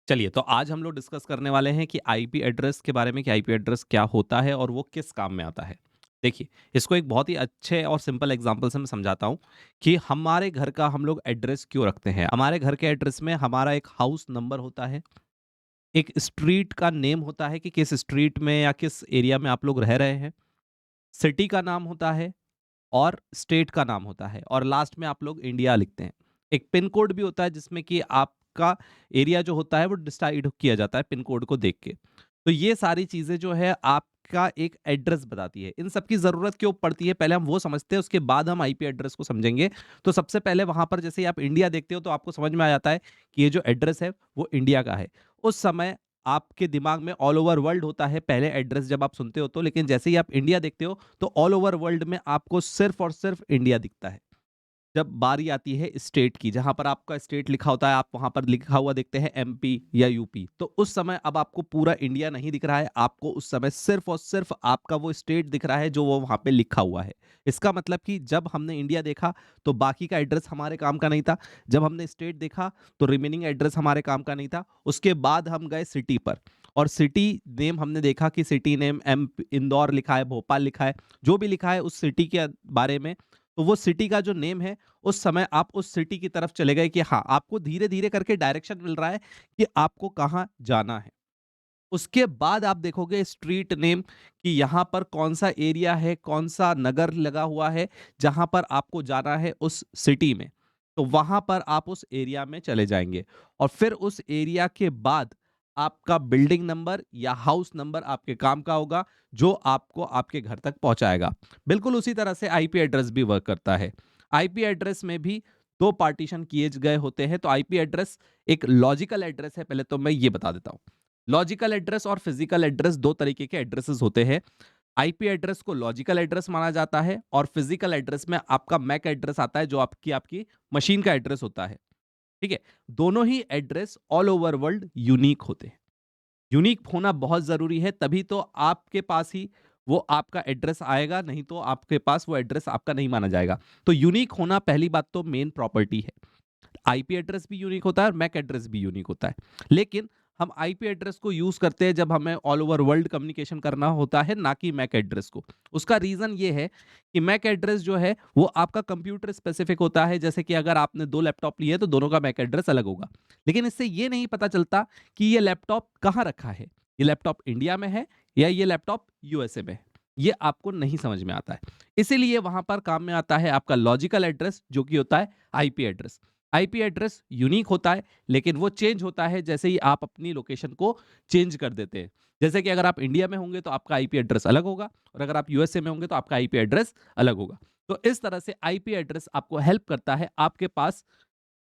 चलिए, तो आज हम लोग डिस्कस करने वाले हैं कि आईपी एड्रेस के बारे में कि आईपी एड्रेस क्या होता है और वो किस काम में आता है। देखिए, इसको एक बहुत ही अच्छे और सिंपल एग्जांपल से मैं समझाता हूँ कि हमारे घर का हम लोग एड्रेस क्यों रखते हैं। हमारे घर के एड्रेस में हमारा एक हाउस नंबर होता है, एक स्ट्रीट का नेम होता है कि किस स्ट्रीट में या किस एरिया में आप लोग रह रहे हैं, सिटी का नाम होता है और स्टेट का नाम होता है और लास्ट में आप लोग इंडिया लिखते हैं। एक पिन कोड भी होता है जिसमें कि आपका एरिया जो होता है वो डिसाइड किया जाता है पिन कोड को देख के। तो ये सारी चीज़ें जो है आपका एक एड्रेस बताती है। इन सब की ज़रूरत क्यों पड़ती है पहले हम वो समझते हैं, उसके बाद हम आईपी एड्रेस को समझेंगे। तो सबसे पहले वहाँ पर जैसे ही आप इंडिया देखते हो तो आपको समझ में आ जाता है कि ये जो एड्रेस है वो इंडिया का है। उस समय आपके दिमाग में ऑल ओवर वर्ल्ड होता है पहले एड्रेस जब आप सुनते हो तो, लेकिन जैसे ही आप इंडिया देखते हो तो ऑल ओवर वर्ल्ड में आपको सिर्फ और सिर्फ इंडिया दिखता है। जब बारी आती है स्टेट की, जहां पर आपका स्टेट लिखा होता है, आप वहां पर लिखा हुआ देखते हैं एमपी या यूपी, तो उस समय अब आपको पूरा इंडिया नहीं दिख रहा है, आपको उस समय सिर्फ और सिर्फ आपका वो स्टेट दिख रहा है जो वो वहां पे लिखा हुआ है। इसका मतलब कि जब हमने इंडिया देखा तो बाकी का एड्रेस हमारे काम का नहीं था, जब हमने स्टेट देखा तो रिमेनिंग एड्रेस हमारे काम का नहीं था। उसके बाद हम गए सिटी पर और सिटी नेम हमने देखा कि सिटी नेम एम इंदौर लिखा है, भोपाल लिखा है, जो भी लिखा है उस सिटी के बारे में, तो वो सिटी का जो नेम है उस समय आप उस सिटी की तरफ चले गए कि हाँ, आपको धीरे-धीरे करके डायरेक्शन मिल रहा है कि आपको कहाँ जाना है। उसके बाद आप देखोगे स्ट्रीट नेम कि यहाँ पर कौन-सा एरिया है, कौन-सा नगर लगा हुआ है, जहाँ पर आपको जाना है उस सिटी में। तो वहाँ पर आप उस एरिया में चले जाएँगे और फिर उस एरिया के बाद आपका बिल्डिंग नंबर या हाउस नंबर आपके काम का होगा, जो आपको आपके घर तक पहुँचाएगा। बिल्कुल उसी तरह से आईपी एड्रेस भी वर्क करता है। आईपी एड्रेस में भी 2 पार्टीशन किए गए होते हैं, तो आईपी एड्रेस एक लॉजिकल एड्रेस है, पहले तो मैं ये बता देता हूँ। लॉजिकल एड्रेस और फिजिकल एड्रेस 2 तरीके के एड्रेसेस होते हैं। आईपी एड्रेस को लॉजिकल एड्रेस माना जाता है और फिजिकल एड्रेस में आपका मैक एड्रेस आता है जो आपकी आपकी मशीन का एड्रेस होता है। ठीक है? दोनों ही address all over world unique होते हैं। यूनिक होना बहुत ज़रूरी है, तभी तो आपके पास ही वो आपका एड्रेस आएगा, नहीं तो आपके पास वो एड्रेस आपका नहीं माना जाएगा। तो यूनिक होना पहली बात तो मेन प्रॉपर्टी है। आईपी एड्रेस भी यूनिक होता है और मैक एड्रेस भी यूनिक होता है। लेकिन हम आईपी एड्रेस को यूज़ करते हैं जब हमें ऑल ओवर वर्ल्ड कम्युनिकेशन करना होता है, ना कि मैक एड्रेस को। उसका रीज़न ये है कि मैक एड्रेस जो है वो आपका कंप्यूटर स्पेसिफिक होता है, जैसे कि अगर आपने 2 लैपटॉप लिए तो दोनों का मैक एड्रेस अलग होगा। लेकिन इससे ये नहीं पता चलता कि ये लैपटॉप कहाँ रखा है। ये लैपटॉप इंडिया में है या ये लैपटॉप यूएसए में है। ये आपको नहीं समझ में आता है। इसीलिए वहाँ पर काम में आता है आपका लॉजिकल एड्रेस जो कि होता है IP address. IP address unique होता है, लेकिन वो चेंज होता है जैसे ही आप अपनी लोकेशन को चेंज कर देते हैं। जैसे कि अगर आप इंडिया में होंगे तो आपका आईपी एड्रेस अलग होगा और अगर आप यूएसए में होंगे तो आपका आईपी एड्रेस अलग होगा। तो इस तरह से आईपी एड्रेस आपको हेल्प करता है आपके पास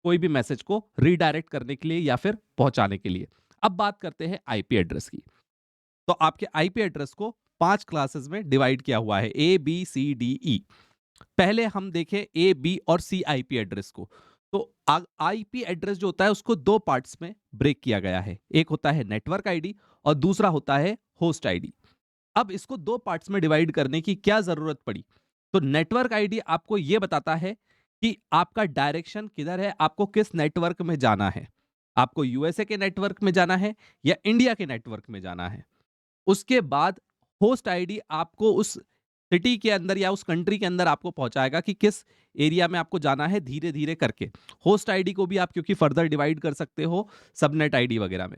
कोई भी मैसेज को रीडायरेक्ट करने के लिए या फिर पहुंचाने के लिए। अब बात करते हैं आईपी एड्रेस की। तो आपके आईपी एड्रेस को 5 क्लासेस में डिवाइड किया हुआ है, A B C D E. पहले हम देखें ए, बी और सी आईपी एड्रेस को। तो आईपी एड्रेस जो होता है उसको 2 पार्ट्स में ब्रेक किया गया है। एक होता है नेटवर्क आईडी और दूसरा होता है होस्ट आईडी। अब इसको 2 पार्ट्स में डिवाइड करने की क्या जरूरत पड़ी? तो नेटवर्क आईडी आपको यह बताता है कि आपका डायरेक्शन किधर है, आपको किस नेटवर्क में जाना है। आपको यूएसए के नेटवर्क में जाना है या इंडिया के नेटवर्क में जाना है। उसके बाद होस्ट आईडी आपको उस सिटी के अंदर या उस कंट्री के अंदर आपको पहुंचाएगा कि किस एरिया में आपको जाना है, धीरे धीरे करके। होस्ट आईडी को भी आप क्योंकि फर्दर डिवाइड कर सकते हो सबनेट आईडी वगैरह में।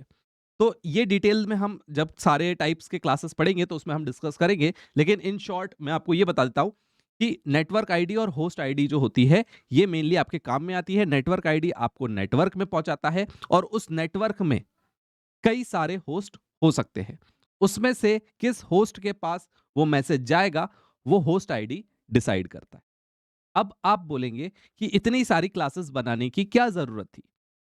तो ये डिटेल में हम जब सारे टाइप्स के क्लासेस पढ़ेंगे तो उसमें हम डिस्कस करेंगे, लेकिन इन शॉर्ट मैं आपको ये बता देता हूं कि नेटवर्क आईडी और होस्ट आईडी जो होती है ये मेनली आपके काम में आती है। नेटवर्क आईडी आपको नेटवर्क में पहुंचाता है और उस नेटवर्क में कई सारे होस्ट हो सकते हैं। उसमें से किस होस्ट के पास वो मैसेज जाएगा, वो होस्ट आईडी डिसाइड करता है। अब आप बोलेंगे कि इतनी सारी क्लासेस बनाने की क्या जरूरत थी?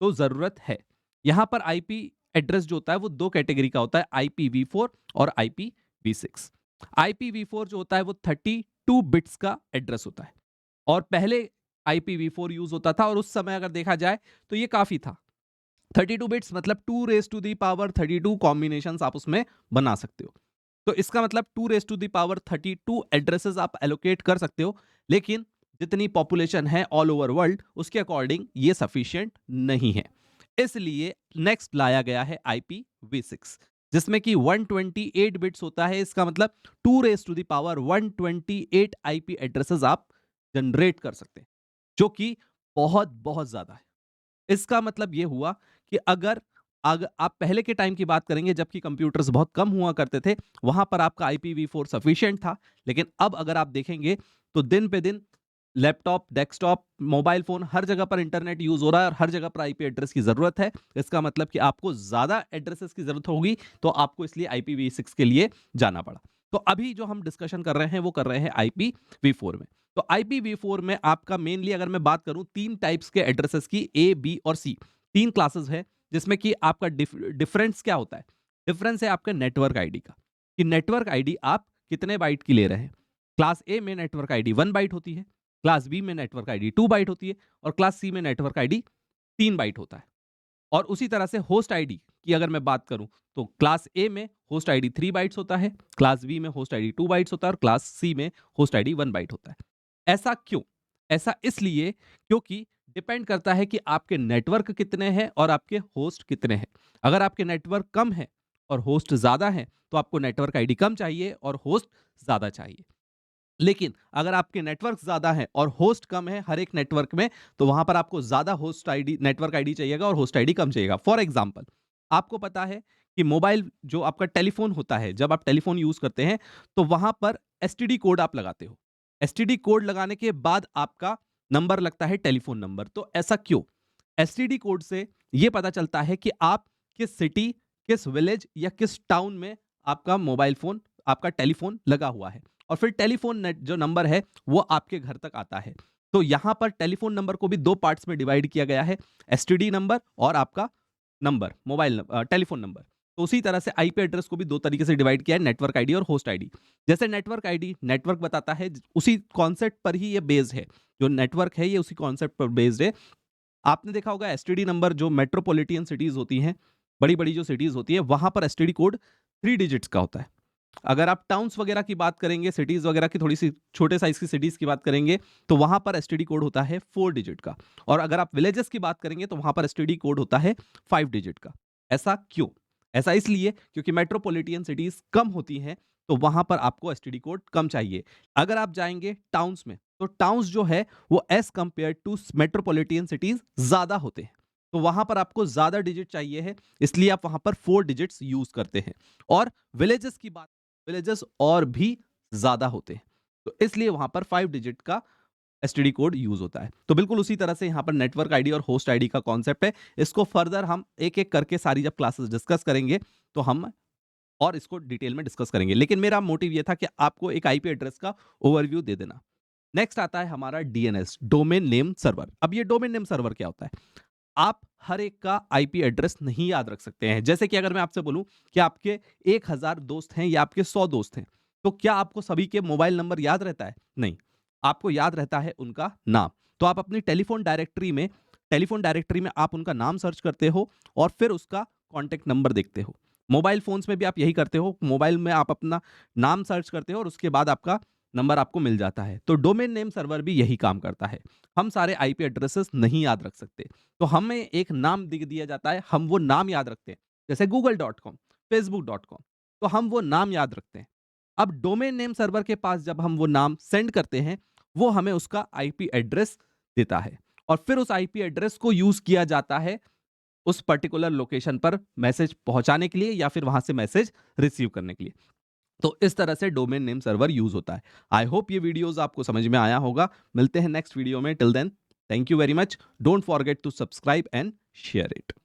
तो जरूरत है। यहां पर आईपी एड्रेस जो होता है वो 2 कैटेगरी का होता है, आईपीवी4 और आईपीवी6। आईपीवी4 जो होता है वो 32 बिट्स का एड्रेस होता है और पहले आईपीवी4 यूज होता था और उस समय अगर देखा जाए तो ये काफी था। 32 बिट्स मतलब 2 raise to the power 32 combination आप उसमें बना सकते हो। तो इसका मतलब 2 raise to the power 32 addresses आप एलोकेट कर सकते हो, लेकिन जितनी पॉपुलेशन है ऑल ओवर वर्ल्ड उसके अकॉर्डिंग ये सफिशिएंट नहीं है। इसलिए नेक्स्ट लाया गया है IPv6, जिसमें कि 128 बिट्स होता है। इसका मतलब 2 raise to the power 128 IP addresses आप जनरेट कर सकते हैं, जो कि बहुत बहुत ज्यादा है। इसका मतलब ये हुआ कि अगर आप पहले के टाइम की बात करेंगे जबकि कंप्यूटर्स बहुत कम हुआ करते थे, वहां पर आपका IPv4 सफिशिएंट था। लेकिन अब अगर आप देखेंगे तो दिन पे दिन लैपटॉप, डेस्कटॉप, मोबाइल फोन, हर जगह पर इंटरनेट यूज हो रहा है और हर जगह पर आईपी एड्रेस की जरूरत है। इसका मतलब कि आपको ज्यादा एड्रेसेस की जरूरत होगी, तो आपको इसलिए IPv6 के लिए जाना पड़ा। तो अभी जो हम डिस्कशन कर रहे हैं वो कर रहे हैं IPv4 में। तो IPv4 में आपका मेनली अगर मैं बात करूं तीन टाइप्स के एड्रेसेस की, A, B और C, तीन क्लासेस है। जिसमें कि आपका डिफरेंस क्या होता है? डिफरेंस है आपका नेटवर्क आईडी का, कि नेटवर्क आईडी आप कितने बाइट की ले रहे हैं। क्लास ए में नेटवर्क आईडी 1 बाइट होती है, क्लास बी में नेटवर्क आईडी 2 बाइट होती है और क्लास सी में नेटवर्क आईडी 3 बाइट होता है। और उसी तरह से होस्ट आईडी की अगर मैं बात करूं तो क्लास ए में होस्ट आईडी 3 बाइट्स होता है, क्लास बी में होस्ट आईडी 2 बाइट्स होता है और क्लास सी में होस्ट आईडी 1 बाइट होता है। ऐसा क्यों? ऐसा इसलिए क्योंकि डिपेंड करता है कि आपके नेटवर्क कितने हैं और आपके होस्ट कितने हैं। अगर आपके नेटवर्क कम है और होस्ट ज्यादा है तो आपको नेटवर्क आईडी कम चाहिए और होस्ट ज्यादा चाहिए। लेकिन अगर आपके नेटवर्क ज्यादा है और होस्ट कम है हर एक नेटवर्क में, तो वहां पर आपको ज्यादा होस्ट आईडी नेटवर्क आईडी चाहिएगा और होस्ट आईडी कम चाहिएगा। फॉर एग्जांपल, आपको पता है कि मोबाइल जो आपका टेलीफोन होता है, जब आप टेलीफोन यूज करते हैं तो वहां पर एसटीडी कोड आप लगाते हो। एसटीडी कोड लगाने के बाद आपका नंबर लगता है टेलीफोन नंबर। तो ऐसा क्यों? एसटीडी कोड से यह पता चलता है कि आप किस सिटी, किस विलेज या किस टाउन में आपका मोबाइल फोन, आपका टेलीफोन लगा हुआ है। और फिर टेलीफोन नेट जो नंबर है वो आपके घर तक आता है। तो यहां पर टेलीफोन नंबर को भी दो पार्ट्स में डिवाइड किया गया है, एसटीडी नंबर और आपका नंबर, टेलीफोन नंबर। तो उसी तरह से आईपी एड्रेस को भी दो तरीके से डिवाइड किया है, नेटवर्क आईडी और होस्ट आईडी। जैसे नेटवर्क आईडी नेटवर्क बताता है, उसी कॉन्सेप्ट पर ही ये बेस्ड है। जो नेटवर्क है ये उसी कॉन्सेप्ट पर बेस्ड है। आपने देखा होगा एसटीडी नंबर जो मेट्रोपॉलिटन सिटीज होती हैं, बड़ी बड़ी जो सिटीज होती है, वहां पर एसटीडी कोड 3 डिजिट्स का होता है। अगर आप टाउन्स वगैरह की बात करेंगे, सिटीज वगैरह की, थोड़ी सी छोटे साइज की सिटीज की बात करेंगे, तो वहां पर एसटीडी कोड होता है 4 डिजिट का। और अगर आप विलेजेस की बात करेंगे तो वहां पर एसटीडी कोड होता है 5 डिजिट का। ऐसा क्यों? ऐसा इसलिए क्योंकि मेट्रोपॉलिटन सिटीज कम होती हैं, तो वहां पर आपको एसटीडी कोड कम चाहिए। अगर आप जाएंगे टाउन्स में, तो टाउन्स जो है वो as compared to metropolitan cities ज्यादा होते हैं, तो वहां पर आपको ज्यादा डिजिट चाहिए है, इसलिए आप वहां पर 4 डिजिट्स यूज करते हैं। और विलेजेस की बात, विलेजेस और भी ज्यादा होते हैं, तो इसलिए वहां पर 5 डिजिट का एसटीडी कोड यूज होता है। तो बिल्कुल उसी तरह से यहां पर नेटवर्क आईडी और होस्ट आईडी का कॉन्सेप्ट है। इसको फर्दर हम एक एक करके सारी जब क्लासेस डिस्कस करेंगे तो हम और इसको डिटेल में डिस्कस करेंगे। लेकिन मेरा मोटिव ये था कि आपको एक आईपी एड्रेस का ओवरव्यू दे देना। नेक्स्ट आता है हमारा डीएनएस, डोमेन नेम सर्वर। अब ये डोमेन नेम सर्वर क्या होता है? आप हर एक का आईपी एड्रेस नहीं याद रख सकते हैं। जैसे कि अगर मैं आपसे बोलूं कि आपके 1000 दोस्त हैं या आपके 100 दोस्त हैं, तो क्या आपको सभी के मोबाइल नंबर याद रहता है? नहीं, आपको याद रहता है उनका नाम। तो आप अपनी टेलीफोन डायरेक्टरी में आप उनका नाम सर्च करते हो और फिर उसका कॉन्टेक्ट नंबर देखते हो। मोबाइल फोन्स में भी आप यही करते हो, मोबाइल में आप अपना नाम सर्च करते हो और उसके बाद आपका नंबर आपको मिल जाता है। तो डोमेन नेम सर्वर भी यही काम करता है। हम सारे आईपी एड्रेसेस नहीं याद रख सकते, तो हमें एक नाम दिख दिया जाता है, हम वो नाम याद रखते हैं। जैसे google.com, facebook.com, तो हम वो नाम याद रखते हैं। अब डोमेन नेम सर्वर के पास जब हम वो नाम सेंड करते हैं, वो हमें उसका आईपी एड्रेस देता है और फिर उस आईपी एड्रेस को यूज किया जाता है उस पर्टिकुलर लोकेशन पर मैसेज पहुंचाने के लिए या फिर वहां से मैसेज रिसीव करने के लिए। तो इस तरह से डोमेन नेम सर्वर यूज होता है। आई होप ये वीडियोस आपको समझ में आया होगा। मिलते हैं नेक्स्ट वीडियो में। Till then, thank you very much. Don't forget to subscribe and share it.